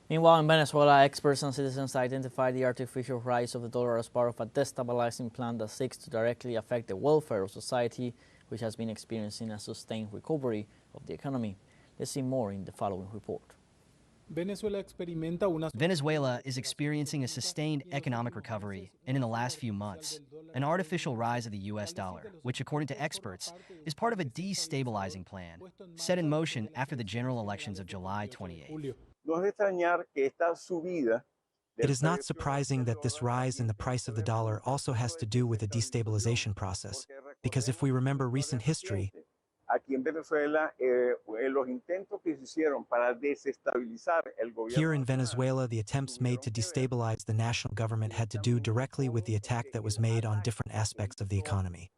Meanwhile, in Venezuela, experts and citizens identify the artificial rise of the dollar as part of a destabilizing plan that seeks to directly affect the welfare of society, which has been experiencing a sustained recovery of the economy. Let's see more in the following report. Venezuela is experiencing a sustained economic recovery, and in the last few months, an artificial rise of the US dollar, which according to experts, is part of a destabilizing plan set in motion after the general elections of July 28th. It is not surprising that this rise in the price of the dollar also has to do with a destabilization process, because if we remember recent history, here in Venezuela, the attempts made to destabilize the national government had to do directly with the attack that was made on different aspects of the economy.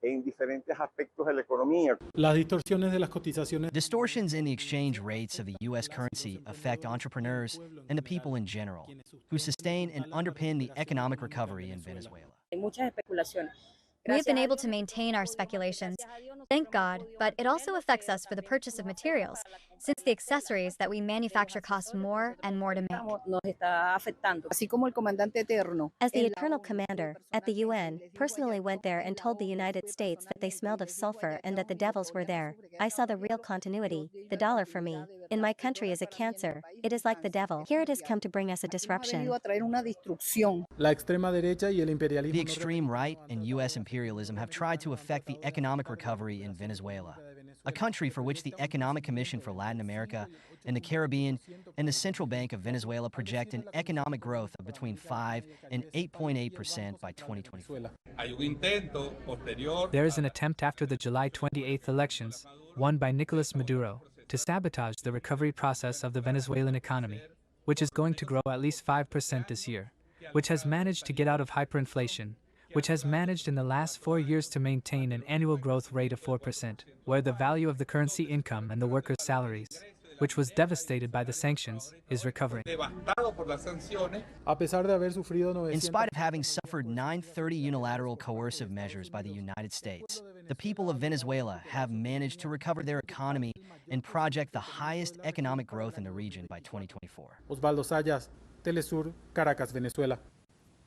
Distortions in the exchange rates of the U.S. currency affect entrepreneurs and the people in general, who sustain and underpin the economic recovery in Venezuela. We have been able to maintain our speculations, thank God, but it also affects us for the purchase of materials, since the accessories that we manufacture cost more and more to make. As the Eternal Commander, at the UN, personally went there and told the United States that they smelled of sulfur and that the devils were there, I saw the real continuity. The dollar for me, in my country, is a cancer. It is like the devil. Here it has come to bring us a disruption. The extreme right and U.S. imperialism have tried to affect the economic recovery in Venezuela, a country for which the Economic Commission for Latin America and the Caribbean and the Central Bank of Venezuela project an economic growth of between 5 and 8.8% by 2024. There is an attempt after the July 28th elections, won by Nicolas Maduro, to sabotage the recovery process of the Venezuelan economy, which is going to grow at least 5% this year, which has managed to get out of hyperinflation, which has managed in the last 4 years to maintain an annual growth rate of 4%, where the value of the currency income and the workers' salaries, which was devastated by the sanctions, is recovering. In spite of having suffered 930 unilateral coercive measures by the United States, the people of Venezuela have managed to recover their economy and project the highest economic growth in the region by 2024. Osvaldo Sayas, TeleSUR, Caracas, Venezuela.